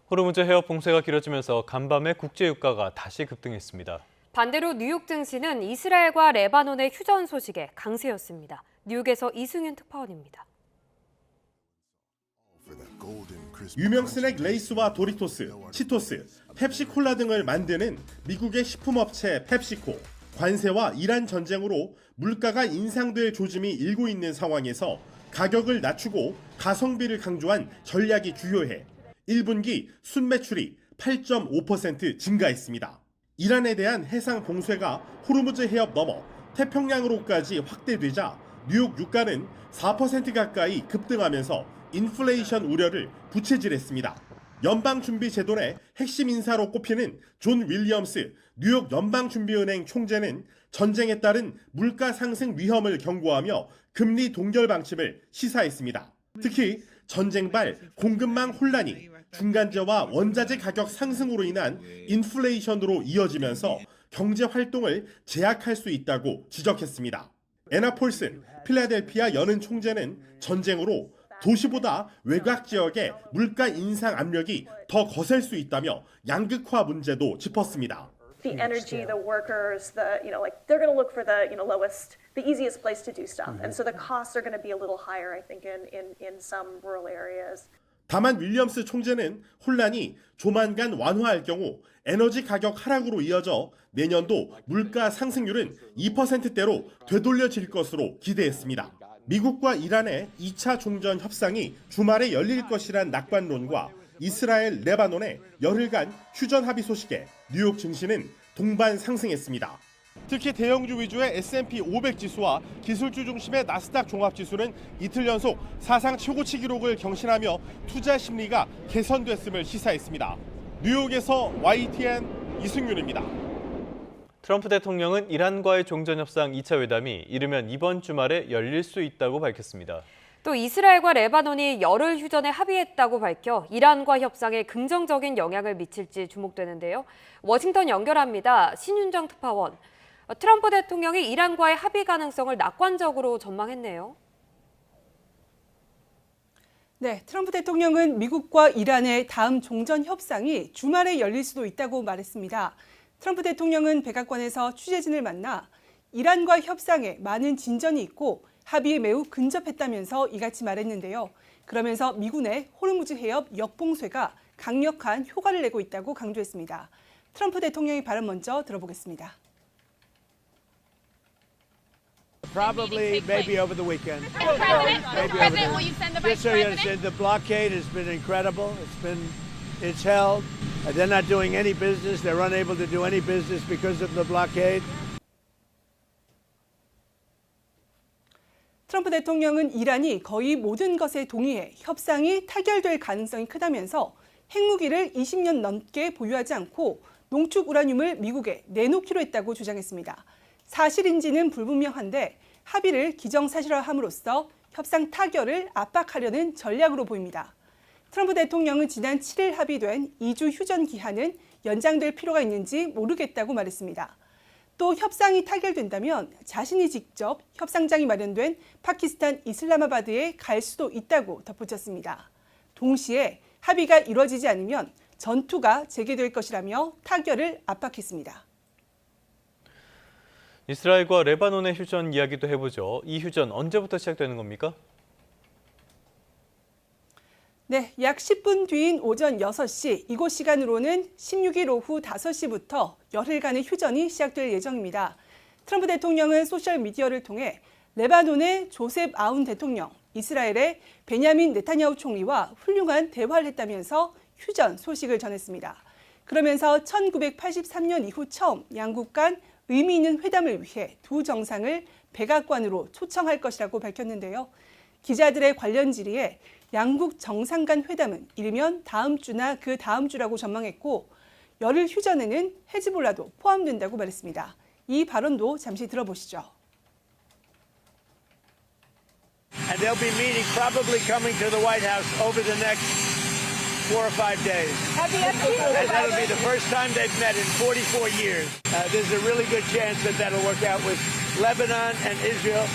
호르무즈 해협 봉쇄가 길어지면서 간밤에 국제유가가 다시 급등했습니다. 반대로 뉴욕 증시는 이스라엘과 레바논의 휴전 소식에 강세였습니다. 뉴욕에서 이승윤 특파원입니다. 유명 스낵 레이스와 도리토스, 치토스, 펩시콜라 등을 만드는 미국의 식품업체 펩시코. 관세와 이란 전쟁으로 물가가 인상될 조짐이 일고 있는 상황에서 가격을 낮추고 가성비를 강조한 전략이 주요해 1분기 순매출이 8.5% 증가했습니다. 이란에 대한 해상 봉쇄가 호르무즈 해협 넘어 태평양으로까지 확대되자 뉴욕 유가는 4% 가까이 급등하면서 인플레이션 우려를 부채질했습니다. 연방준비제도의 핵심 인사로 꼽히는 존 윌리엄스 뉴욕 연방준비은행 총재는 전쟁에 따른 물가 상승 위험을 경고하며 금리 동결 방침을 시사했습니다. 특히 전쟁발 공급망 혼란이 중간재와 원자재 가격 상승으로 인한 인플레이션으로 이어지면서 경제 활동을 제약할 수 있다고 지적했습니다. 애나 폴슨 필라델피아 연은 총재는 전쟁으로 도시보다 외곽 지역의 물가 인상 압력이 더 거셀 수 있다며 양극화 문제도 짚었습니다. The energy, the workers, they're going to look for the easiest place to do stuff, and so the costs are going to be a little higher, I think, in some rural areas. 다만 윌리엄스 총재는 혼란이 조만간 완화할 경우 에너지 가격 하락으로 이어져 내년도 물가 상승률은 2%대로 되돌려질 것으로 기대했습니다. 미국과 이란의 2차 종전 협상이 주말에 열릴 것이란 낙관론과 이스라엘, 레바논의 열흘간 휴전 합의 소식에 뉴욕 증시는 동반 상승했습니다. 특히 대형주 위주의 S&P 500 지수와 기술주 중심의 나스닥 종합지수는 이틀 연속 사상 최고치 기록을 경신하며 투자 심리가 개선됐음을 시사했습니다. 뉴욕에서 YTN 이승윤입니다. 트럼프 대통령은 이란과의 종전협상 2차 회담이 이르면 이번 주말에 열릴 수 있다고 밝혔습니다. 또 이스라엘과 레바논이 열흘 휴전에 합의했다고 밝혀 이란과 협상에 긍정적인 영향을 미칠지 주목되는데요. 워싱턴 연결합니다. 신윤정 특파원. 트럼프 대통령이 이란과의 합의 가능성을 낙관적으로 전망했네요. 네, 트럼프 대통령은 미국과 이란의 다음 종전 협상이 주말에 열릴 수도 있다고 말했습니다. 트럼프 대통령은 백악관에서 취재진을 만나 이란과 협상에 많은 진전이 있고 합의에 매우 근접했다면서 이같이 말했는데요. 그러면서 미군의 호르무즈 해협 역봉쇄가 강력한 효과를 내고 있다고 강조했습니다. 트럼프 대통령의 발언 먼저 들어보겠습니다. Probably, maybe over the weekend. President, will you send the Vice President? The blockade has been incredible. It's held. They're not doing any business. They're unable to do any business because of the blockade. 트럼프 대통령은 이란이 거의 모든 것에 동의해 협상이 타결될 가능성이 크다면서 핵무기를 20년 넘게 보유하지 않고 농축 우라늄을 미국에 내놓기로 했다고 주장했습니다. 사실인지는 불분명한데 합의를 기정사실화함으로써 협상 타결을 압박하려는 전략으로 보입니다. 트럼프 대통령은 지난 7일 합의된 2주 휴전 기한은 연장될 필요가 있는지 모르겠다고 말했습니다. 또 협상이 타결된다면 자신이 직접 협상장이 마련된 파키스탄 이슬라마바드에 갈 수도 있다고 덧붙였습니다. 동시에 합의가 이루어지지 않으면 전투가 재개될 것이라며 타결을 압박했습니다. 이스라엘과 레바논의 휴전 이야기도 해보죠. 이 휴전 언제부터 시작되는 겁니까? 네, 약 10분 뒤인 오전 6시, 이곳 시간으로는 16일 오후 5시부터 열흘간의 휴전이 시작될 예정입니다. 트럼프 대통령은 소셜미디어를 통해 레바논의 조셉 아운 대통령, 이스라엘의 베냐민 네타냐후 총리와 훌륭한 대화를 했다면서 휴전 소식을 전했습니다. 그러면서 1983년 이후 처음 양국 간 의미 있는 회담을 위해 두 정상을 백악관으로 초청할 것이라고 밝혔는데요. 기자들의 관련 질의에 양국 정상 간 회담은 이르면 다음 주나 그 다음 주라고 전망했고 열흘 휴전에는 헤즈볼라도 포함된다고 말했습니다. 이 발언도 잠시 들어보시죠. And they'll be meeting, probably coming to the White House over the next 4 or 5 days. And that'll be the first time they've met in 44 years. There's a really good chance that that'll work out with Lebanon and Israel.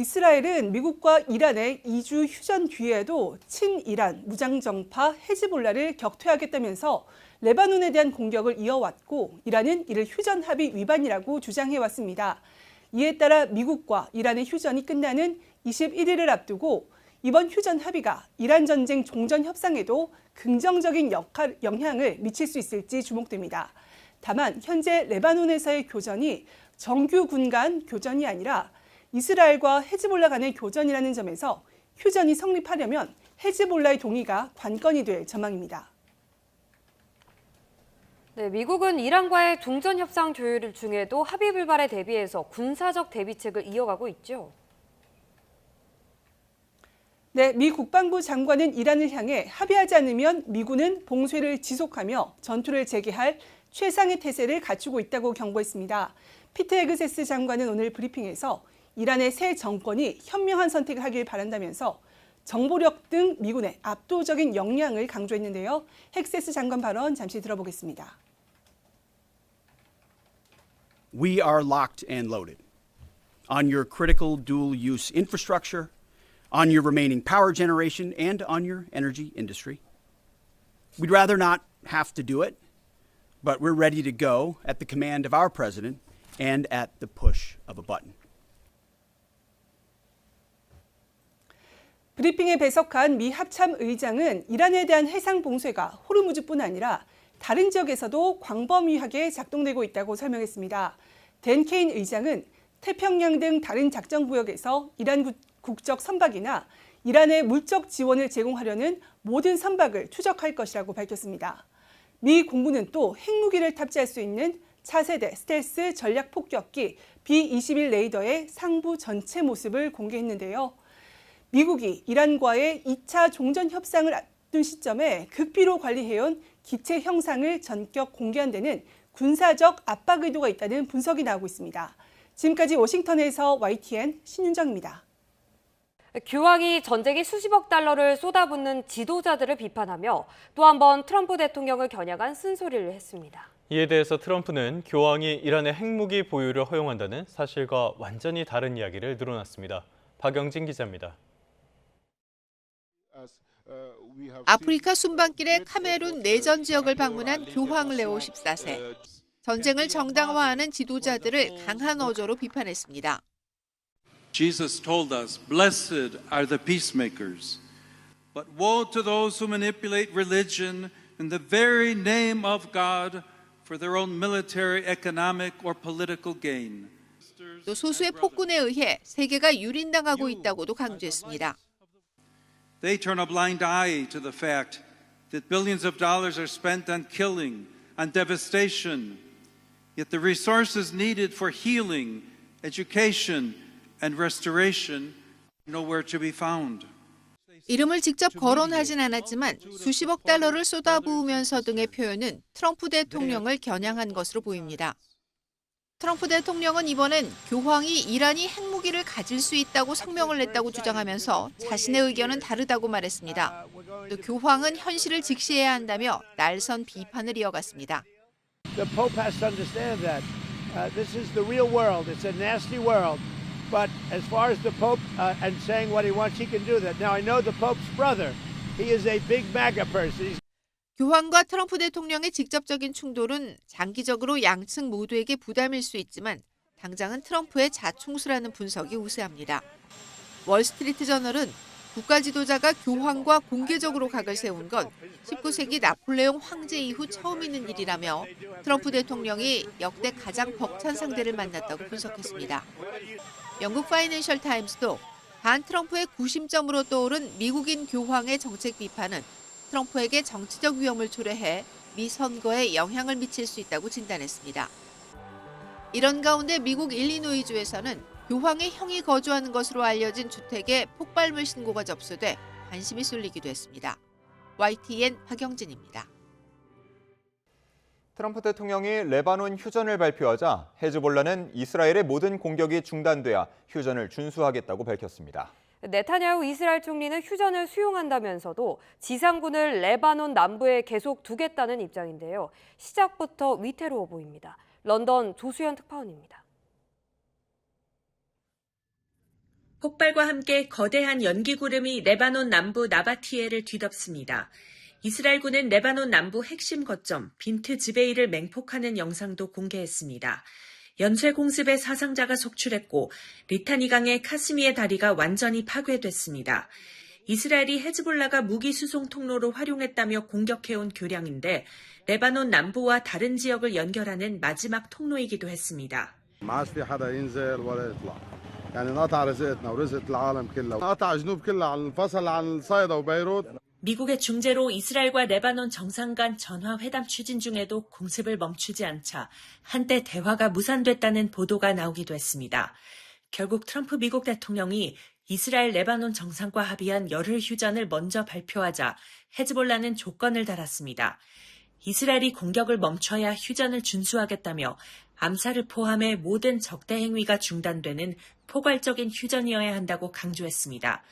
이스라엘은 미국과 이란의 2주 휴전 뒤에도 친이란 무장정파 헤즈볼라를 격퇴하겠다면서 레바논에 대한 공격을 이어왔고 이란은 이를 휴전 합의 위반이라고 주장해왔습니다. 이에 따라 미국과 이란의 휴전이 끝나는 21일을 앞두고 이번 휴전 합의가 이란 전쟁 종전 협상에도 긍정적인 영향을 미칠 수 있을지 주목됩니다. 다만 현재 레바논에서의 교전이 정규 군 간 교전이 아니라 이스라엘과 헤즈볼라 간의 교전이라는 점에서 휴전이 성립하려면 헤즈볼라의 동의가 관건이 될 전망입니다. 네, 미국은 이란과의 종전 협상 조율 중에도 합의 불발에 대비해서 군사적 대비책을 이어가고 있죠. 네, 미 국방부 장관은 이란을 향해 합의하지 않으면 미군은 봉쇄를 지속하며 전투를 재개할 최상의 태세를 갖추고 있다고 경고했습니다. 피트 헤그세스 장관은 오늘 브리핑에서 이란의 새 정권이 현명한 선택을 하길 바란다면서 정보력 등 미군의 압도적인 역량을 강조했는데요. 헤그세스 장관 발언 잠시 들어보겠습니다. We are locked and loaded on your critical dual-use infrastructure, on your remaining power generation, and on your energy industry. We'd rather not have to do it, but we're ready to go at the command of our president and at the push of a button. 브리핑에 배석한 미 합참 의장은 이란에 대한 해상 봉쇄가 호르무즈뿐 아니라 다른 지역에서도 광범위하게 작동되고 있다고 설명했습니다. 댄 케인 의장은 태평양 등 다른 작전 구역에서 이란 국적 선박이나 이란의 물적 지원을 제공하려는 모든 선박을 추적할 것이라고 밝혔습니다. 미 공군은 또 핵무기를 탑재할 수 있는 차세대 스텔스 전략 폭격기 B-21 레이더의 상부 전체 모습을 공개했는데요. 미국이 이란과의 2차 종전 협상을 앞둔 시점에 극비로 관리해온 기체 형상을 전격 공개한 데는 군사적 압박 의도가 있다는 분석이 나오고 있습니다. 지금까지 워싱턴에서 YTN 신윤정입니다. 교황이 전쟁에 수십억 달러를 쏟아붓는 지도자들을 비판하며 또 한 번 트럼프 대통령을 겨냥한 쓴소리를 했습니다. 이에 대해서 트럼프는 교황이 이란의 핵무기 보유를 허용한다는 사실과 완전히 다른 이야기를 늘어놨습니다. 박영진 기자입니다. 아프리카 순방길에 카메룬 내전 지역을 방문한 교황 레오 14세. 전쟁을 정당화하는 지도자들을 강한 어조로 비판했습니다. Jesus told us, blessed are the peacemakers, but woe to those who manipulate religion in the very name of God for their own military, economic, or political gain. 또 소수의 폭군에 의해 세계가 유린당하고 있다고도 강조했습니다. They turn a blind eye to the fact that billions of dollars are spent on killing, on devastation, yet the resources needed for healing, education, and restoration nowhere to be found. 이름을 직접 거론하진 않았지만 수십억 달러를 쏟아부으면서 등의 표현은 트럼프 대통령을 겨냥한 것으로 보입니다. 트럼프 대통령은 이번엔 교황이 이란이 핵무기를 가질 수 있다고 성명을 냈다고 주장하면서 자신의 의견은 다르다고 말했습니다. 또 교황은 현실을 직시해야 한다며 날선 비판을 이어갔습니다. The Pope has to understand that this is the real world. It's a nasty world. But as far as the Pope and saying what he wants, he can do that. Now, I know the Pope's brother. He is a big MAGA person. 교황과 트럼프 대통령의 직접적인 충돌은 장기적으로 양측 모두에게 부담일 수 있지만 당장은 트럼프의 자충수라는 분석이 우세합니다. 월스트리트 저널은 국가 지도자가 교황과 공개적으로 각을 세운 건 19세기 나폴레옹 황제 이후 처음 있는 일이라며 트럼프 대통령이 역대 가장 벅찬 상대를 만났다고 분석했습니다. 영국 파이낸셜 타임스도 반 트럼프의 구심점으로 떠오른 미국인 교황의 정책 비판은 트럼프에게 정치적 위험을 초래해 미 선거에 영향을 미칠 수 있다고 진단했습니다. 이런 가운데 미국 일리노이주에서는 교황의 형이 거주하는 것으로 알려진 주택에 폭발물 신고가 접수돼 관심이 쏠리기도 했습니다. YTN 박영진입니다. 트럼프 대통령이 레바논 휴전을 발표하자 헤즈볼라는 이스라엘의 모든 공격이 중단돼야 휴전을 준수하겠다고 밝혔습니다. 네타냐후 이스라엘 총리는 휴전을 수용한다면서도 지상군을 레바논 남부에 계속 두겠다는 입장인데요. 시작부터 위태로워 보입니다. 런던 조수현 특파원입니다. 폭발과 함께 거대한 연기 구름이 레바논 남부 나바티에를 뒤덮습니다. 이스라엘군은 레바논 남부 핵심 거점 빈트 지베이를 맹폭하는 영상도 공개했습니다. 연쇄 공습에 사상자가 속출했고 리타니강의 카스미의 다리가 완전히 파괴됐습니다. 이스라엘이 헤즈볼라가 무기 수송 통로로 활용했다며 공격해온 교량인데 레바논 남부와 다른 지역을 연결하는 마지막 통로이기도 했습니다. 미국의 중재로 이스라엘과 레바논 정상 간 전화회담 추진 중에도 공습을 멈추지 않자 한때 대화가 무산됐다는 보도가 나오기도 했습니다. 결국 트럼프 미국 대통령이 이스라엘 레바논 정상과 합의한 열흘 휴전을 먼저 발표하자 헤즈볼라는 조건을 달았습니다. 이스라엘이 공격을 멈춰야 휴전을 준수하겠다며 암살을 포함해 모든 적대 행위가 중단되는 포괄적인 휴전이어야 한다고 강조했습니다.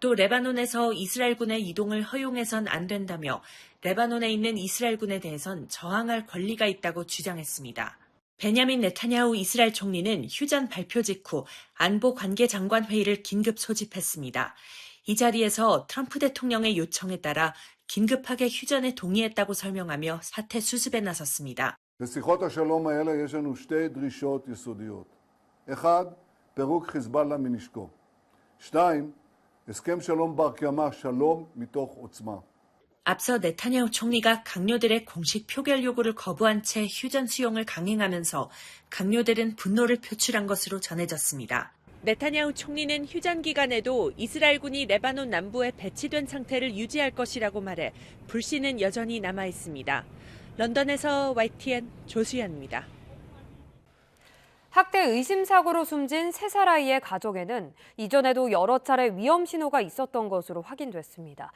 또 레바논에서 이스라엘군의 이동을 허용해선 안 된다며 레바논에 있는 이스라엘군에 대해선 저항할 권리가 있다고 주장했습니다. 베냐민 네타냐후 이스라엘 총리는 휴전 발표 직후 안보관계장관 회의를 긴급 소집했습니다. 이 자리에서 트럼프 대통령의 요청에 따라 긴급하게 휴전에 동의했다고 설명하며 사태 수습에 나섰습니다. בשיחות השלום האלה יש לנו שתי דרישות יסודיות. אחד, פירוק חיזבאללה מנשקו. שתיים, הסכם שלום בר קיימא, שלום מתוך עוצמה. 앞서 네타냐후 총리가 강요들의 공식 표결 요구를 거부한 채 휴전 수용을 강행하면서 강요들은 분노를 표출한 것으로 전해졌습니다. 네타냐후 총리는 휴전 기간에도 이스라엘군이 레바논 남부에 배치된 상태를 유지할 것이라고 말해 불씨는 여전히 남아 있습니다. 런던에서 YTN 조수연입니다. 학대 의심 사고로 숨진 3살 아이의 가족에는 이전에도 여러 차례 위험 신호가 있었던 것으로 확인됐습니다.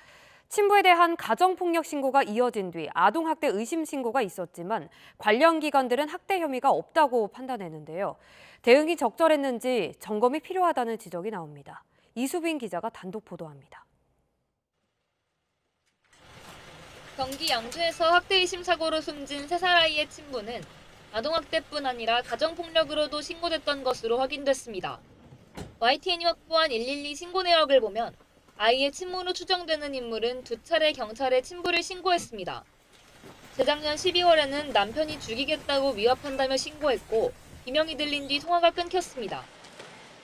친부에 대한 가정폭력 신고가 이어진 뒤 아동학대 의심 신고가 있었지만 관련 기관들은 학대 혐의가 없다고 판단했는데요. 대응이 적절했는지 점검이 필요하다는 지적이 나옵니다. 이수빈 기자가 단독 보도합니다. 경기 양주에서 학대 의심 사고로 숨진 3살 아이의 친부는 아동학대뿐 아니라 가정폭력으로도 신고됐던 것으로 확인됐습니다. YTN이 확보한 112 신고 내역을 보면 아이의 친모로 추정되는 인물은 2차례 경찰에 친부를 신고했습니다. 재작년 12월에는 남편이 죽이겠다고 위협한다며 신고했고 비명이 들린 뒤 통화가 끊겼습니다.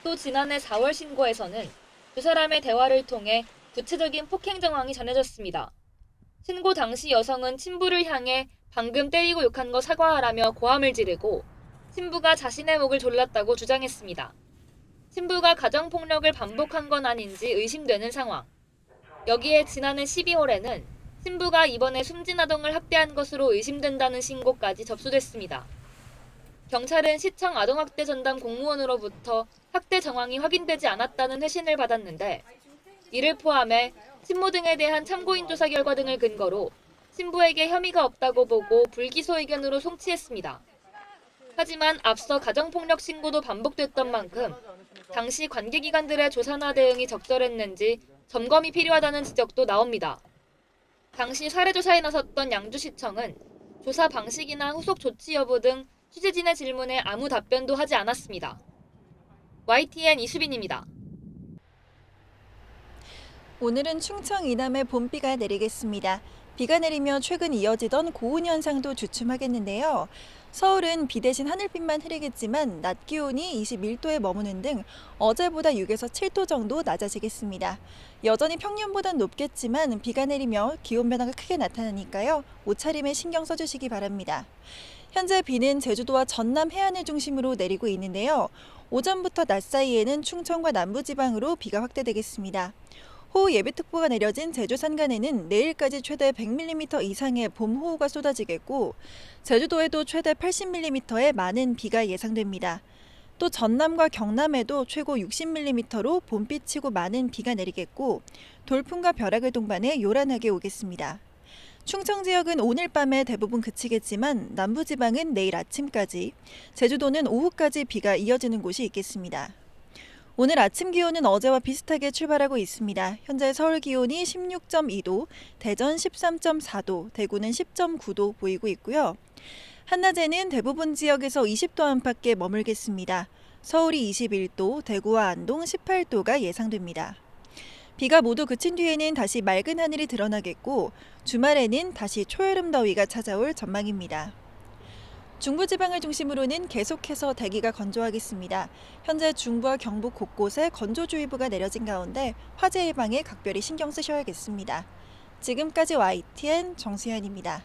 또 지난해 4월 신고에서는 두 사람의 대화를 통해 구체적인 폭행 정황이 전해졌습니다. 신고 당시 여성은 친부를 향해 방금 때리고 욕한 거 사과하라며 고함을 지르고 친부가 자신의 목을 졸랐다고 주장했습니다. 친부가 가정폭력을 반복한 건 아닌지 의심되는 상황. 여기에 지난해 12월에는 친부가 이번에 숨진 아동을 학대한 것으로 의심된다는 신고까지 접수됐습니다. 경찰은 시청 아동학대 전담 공무원으로부터 학대 정황이 확인되지 않았다는 회신을 받았는데 이를 포함해 친모 등에 대한 참고인 조사 결과 등을 근거로 친부에게 혐의가 없다고 보고 불기소 의견으로 송치했습니다. 하지만 앞서 가정폭력 신고도 반복됐던 만큼 당시 관계기관들의 조사나 대응이 적절했는지 점검이 필요하다는 지적도 나옵니다. 당시 사례조사에 나섰던 양주시청은 조사 방식이나 후속 조치 여부 등 취재진의 질문에 아무 답변도 하지 않았습니다. YTN 이수빈입니다. 오늘은 충청 이남에 봄비가 내리겠습니다. 비가 내리며 최근 이어지던 고온 현상도 주춤하겠는데요. 서울은 비 대신 하늘빛만 흐리겠지만 낮 기온이 21도에 머무는 등 어제보다 6에서 7도 정도 낮아지겠습니다. 여전히 평년보단 높겠지만 비가 내리며 기온 변화가 크게 나타나니까요. 옷차림에 신경 써주시기 바랍니다. 현재 비는 제주도와 전남 해안을 중심으로 내리고 있는데요. 오전부터 낮 사이에는 충청과 남부지방으로 비가 확대되겠습니다. 호우 예비특보가 내려진 제주 산간에는 내일까지 최대 100mm 이상의 봄호우가 쏟아지겠고 제주도에도 최대 80mm의 많은 비가 예상됩니다. 또 전남과 경남에도 최고 60mm로 봄비치고 많은 비가 내리겠고 돌풍과 벼락을 동반해 요란하게 오겠습니다. 충청 지역은 오늘 밤에 대부분 그치겠지만 남부지방은 내일 아침까지, 제주도는 오후까지 비가 이어지는 곳이 있겠습니다. 오늘 아침 기온은 어제와 비슷하게 출발하고 있습니다. 현재 서울 기온이 16.2도, 대전 13.4도, 대구는 10.9도 보이고 있고요. 한낮에는 대부분 지역에서 20도 안팎에 머물겠습니다. 서울이 21도, 대구와 안동 18도가 예상됩니다. 비가 모두 그친 뒤에는 다시 맑은 하늘이 드러나겠고 주말에는 다시 초여름 더위가 찾아올 전망입니다. 중부지방을 중심으로는 계속해서 대기가 건조하겠습니다. 현재 중부와 경북 곳곳에 건조주의보가 내려진 가운데 화재 예방에 각별히 신경 쓰셔야겠습니다. 지금까지 YTN 정수현입니다.